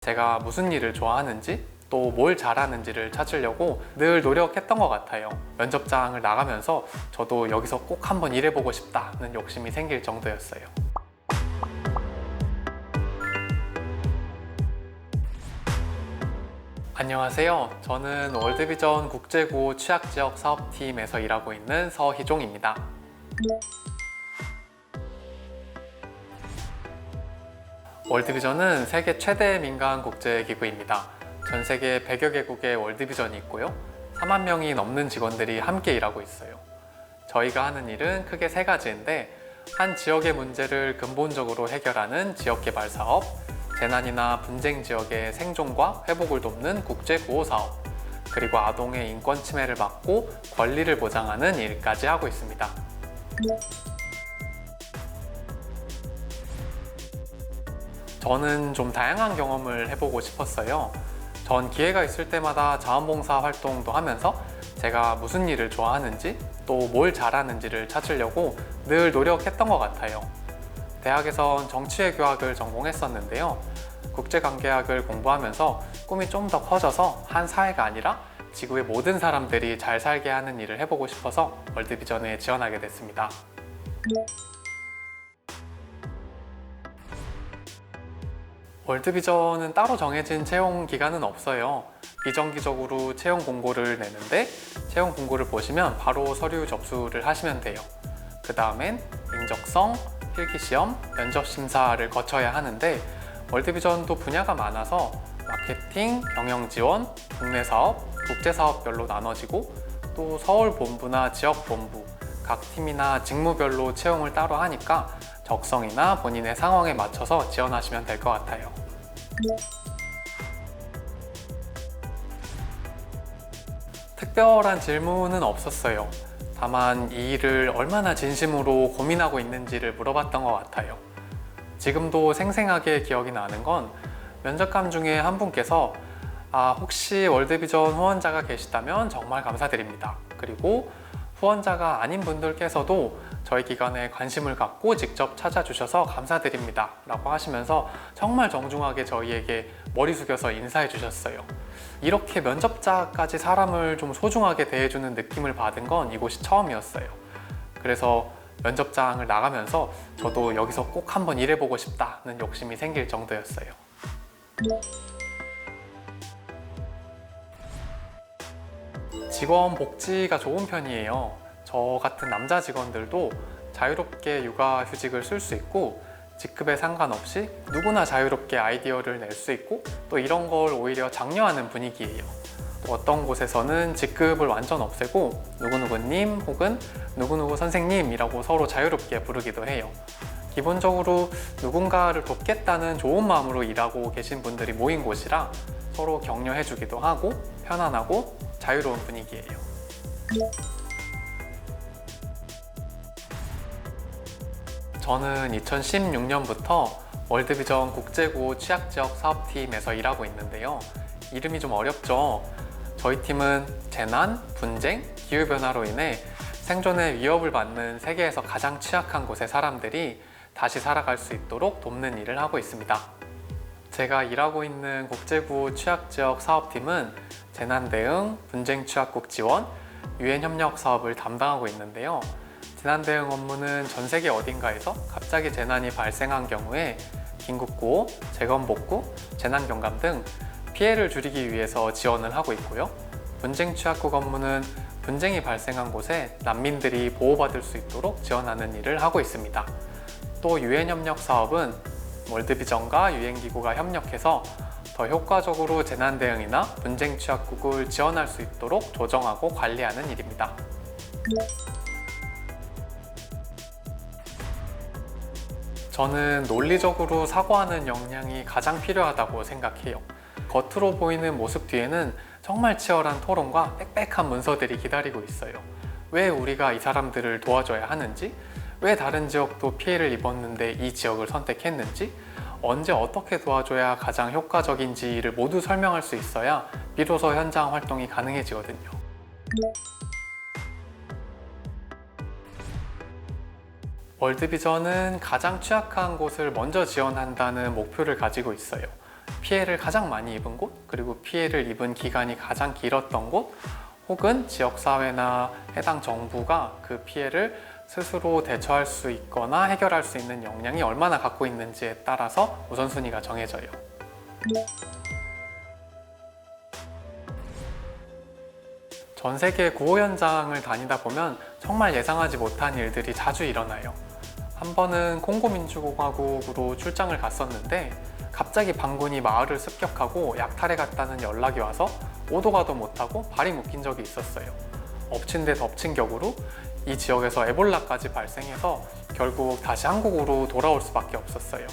제가 무슨 일을 좋아하는지 또 뭘 잘하는지를 찾으려고 늘 노력했던 것 같아요. 면접장을 나가면서 저도 여기서 꼭 한번 일해보고 싶다는 욕심이 생길 정도였어요. 안녕하세요. 저는 월드비전 국제구호 취약지역 사업팀에서 일하고 있는 서희종입니다. 월드비전은 세계 최대 민간 국제기구입니다. 전 세계 100여 개국의 월드비전이 있고요. 4만 명이 넘는 직원들이 함께 일하고 있어요. 저희가 하는 일은 크게 세 가지인데, 한 지역의 문제를 근본적으로 해결하는 지역개발 사업, 재난이나 분쟁 지역의 생존과 회복을 돕는 국제구호 사업, 그리고 아동의 인권 침해를 막고 권리를 보장하는 일까지 하고 있습니다. 저는 좀 다양한 경험을 해보고 싶었어요. 전 기회가 있을 때마다 자원봉사 활동도 하면서 제가 무슨 일을 좋아하는지 또 뭘 잘하는지를 찾으려고 늘 노력했던 것 같아요. 대학에선 정치외교학을 전공했었는데요. 국제관계학을 공부하면서 꿈이 좀 더 커져서 한 사회가 아니라 지구의 모든 사람들이 잘 살게 하는 일을 해보고 싶어서 월드비전에 지원하게 됐습니다. 월드비전은 따로 정해진 채용 기간은 없어요. 비정기적으로 채용 공고를 내는데, 채용 공고를 보시면 바로 서류 접수를 하시면 돼요. 그 다음엔 인적성, 필기시험, 면접 심사를 거쳐야 하는데, 월드비전도 분야가 많아서 마케팅, 경영지원, 국내 사업, 국제 사업별로 나눠지고, 또 서울 본부나 지역 본부, 각 팀이나 직무별로 채용을 따로 하니까 적성이나 본인의 상황에 맞춰서 지원하시면 될 것 같아요. 특별한 질문은 없었어요. 다만 이 일을 얼마나 진심으로 고민하고 있는지를 물어봤던 것 같아요. 지금도 생생하게 기억이 나는 건 면접관 중에 한 분께서 혹시 월드비전 후원자가 계시다면 정말 감사드립니다. 그리고 후원자가 아닌 분들께서도 저희 기관에 관심을 갖고 직접 찾아주셔서 감사드립니다 라고 하시면서 정말 정중하게 저희에게 머리 숙여서 인사해 주셨어요. 이렇게 면접자까지 사람을 좀 소중하게 대해주는 느낌을 받은 건 이곳이 처음이었어요. 그래서 면접장을 나가면서 저도 여기서 꼭 한번 일해보고 싶다는 욕심이 생길 정도였어요. 직원 복지가 좋은 편이에요. 저 같은 남자 직원들도 자유롭게 육아휴직을 쓸 수 있고, 직급에 상관없이 누구나 자유롭게 아이디어를 낼 수 있고, 또 이런 걸 오히려 장려하는 분위기예요. 또 어떤 곳에서는 직급을 완전 없애고 누구누구님 혹은 누구누구 선생님이라고 서로 자유롭게 부르기도 해요. 기본적으로 누군가를 돕겠다는 좋은 마음으로 일하고 계신 분들이 모인 곳이라 서로 격려해주기도 하고 편안하고 자유로운 분위기예요. 저는 2016년부터 월드비전 국제구호 취약지역 사업팀에서 일하고 있는데요. 이름이 좀 어렵죠? 저희 팀은 재난, 분쟁, 기후변화로 인해 생존의 위협을 받는 세계에서 가장 취약한 곳의 사람들이 다시 살아갈 수 있도록 돕는 일을 하고 있습니다. 제가 일하고 있는 국제구호 취약지역 사업팀은 재난 대응, 분쟁 취약국 지원, 유엔 협력 사업을 담당하고 있는데요. 재난 대응 업무는 전 세계 어딘가에서 갑자기 재난이 발생한 경우에 긴급구호, 재건복구, 재난경감 등 피해를 줄이기 위해서 지원을 하고 있고요. 분쟁 취약국 업무는 분쟁이 발생한 곳에 난민들이 보호받을 수 있도록 지원하는 일을 하고 있습니다. 또 유엔 협력 사업은 월드비전과 유엔기구가 협력해서 더 효과적으로 재난 대응이나 분쟁 취약국을 지원할 수 있도록 조정하고 관리하는 일입니다. 저는 논리적으로 사고하는 역량이 가장 필요하다고 생각해요. 겉으로 보이는 모습 뒤에는 정말 치열한 토론과 빽빽한 문서들이 기다리고 있어요. 왜 우리가 이 사람들을 도와줘야 하는지, 왜 다른 지역도 피해를 입었는데 이 지역을 선택했는지, 언제 어떻게 도와줘야 가장 효과적인지를 모두 설명할 수 있어야 비로소 현장 활동이 가능해지거든요. 월드비전은 가장 취약한 곳을 먼저 지원한다는 목표를 가지고 있어요. 피해를 가장 많이 입은 곳, 그리고 피해를 입은 기간이 가장 길었던 곳, 혹은 지역사회나 해당 정부가 그 피해를 스스로 대처할 수 있거나 해결할 수 있는 역량이 얼마나 갖고 있는지에 따라서 우선순위가 정해져요. 전 세계 구호 현장을 다니다 보면 정말 예상하지 못한 일들이 자주 일어나요. 한 번은 콩고 민주공화국으로 출장을 갔었는데 갑자기 반군이 마을을 습격하고 약탈해 갔다는 연락이 와서 오도 가도 못하고 발이 묶인 적이 있었어요. 엎친 데 덮친 격으로 이 지역에서 에볼라까지 발생해서 결국 다시 한국으로 돌아올 수밖에 없었어요.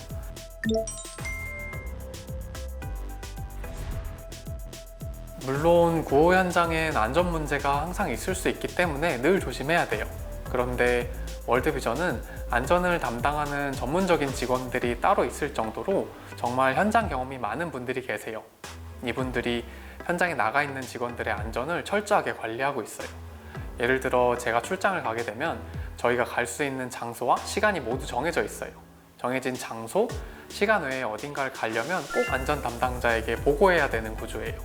물론 구호 현장엔 안전 문제가 항상 있을 수 있기 때문에 늘 조심해야 돼요. 그런데 월드비전은 안전을 담당하는 전문적인 직원들이 따로 있을 정도로 정말 현장 경험이 많은 분들이 계세요. 이분들이 현장에 나가 있는 직원들의 안전을 철저하게 관리하고 있어요. 예를 들어 제가 출장을 가게 되면 저희가 갈 수 있는 장소와 시간이 모두 정해져 있어요. 정해진 장소, 시간 외에 어딘가를 가려면 꼭 안전 담당자에게 보고해야 되는 구조예요.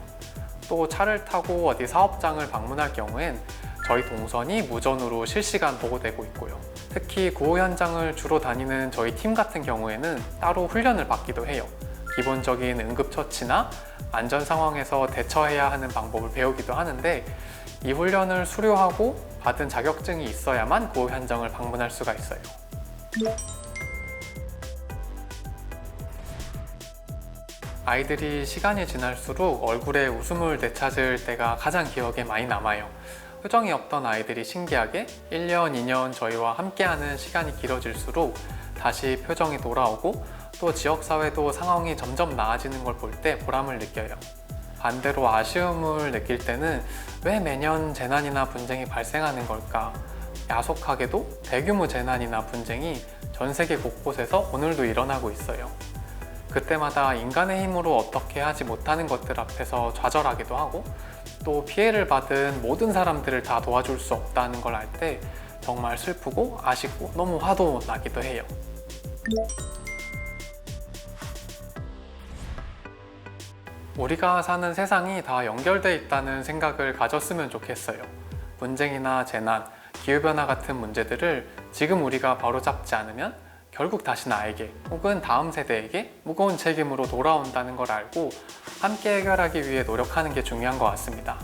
또 차를 타고 어디 사업장을 방문할 경우엔 저희 동선이 무전으로 실시간 보고되고 있고요. 특히 구호 현장을 주로 다니는 저희 팀 같은 경우에는 따로 훈련을 받기도 해요. 기본적인 응급처치나 안전 상황에서 대처해야 하는 방법을 배우기도 하는데 이 훈련을 수료하고 받은 자격증이 있어야만 구호 현장을 방문할 수가 있어요. 아이들이 시간이 지날수록 얼굴에 웃음을 되찾을 때가 가장 기억에 많이 남아요. 표정이 없던 아이들이 신기하게 1년, 2년 저희와 함께하는 시간이 길어질수록 다시 표정이 돌아오고 또 지역사회도 상황이 점점 나아지는 걸 볼 때 보람을 느껴요. 반대로 아쉬움을 느낄 때는 왜 매년 재난이나 분쟁이 발생하는 걸까? 야속하게도 대규모 재난이나 분쟁이 전 세계 곳곳에서 오늘도 일어나고 있어요. 그때마다 인간의 힘으로 어떻게 하지 못하는 것들 앞에서 좌절하기도 하고 또 피해를 받은 모든 사람들을 다 도와줄 수 없다는 걸 알 때 정말 슬프고 아쉽고 너무 화도 나기도 해요. 우리가 사는 세상이 다 연결돼 있다는 생각을 가졌으면 좋겠어요. 분쟁이나 재난, 기후변화 같은 문제들을 지금 우리가 바로잡지 않으면 결국 다시 나에게 혹은 다음 세대에게 무거운 책임으로 돌아온다는 걸 알고 함께 해결하기 위해 노력하는 게 중요한 것 같습니다.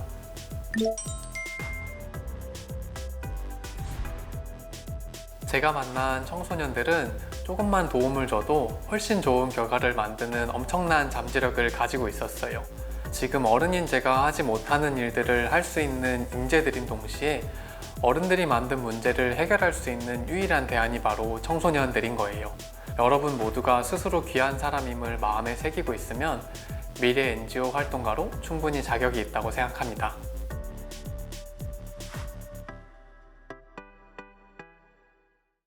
제가 만난 청소년들은 조금만 도움을 줘도 훨씬 좋은 결과를 만드는 엄청난 잠재력을 가지고 있었어요. 지금 어른인 제가 하지 못하는 일들을 할 수 있는 인재들인 동시에 어른들이 만든 문제를 해결할 수 있는 유일한 대안이 바로 청소년들인 거예요. 여러분 모두가 스스로 귀한 사람임을 마음에 새기고 있으면 미래 NGO 활동가로 충분히 자격이 있다고 생각합니다.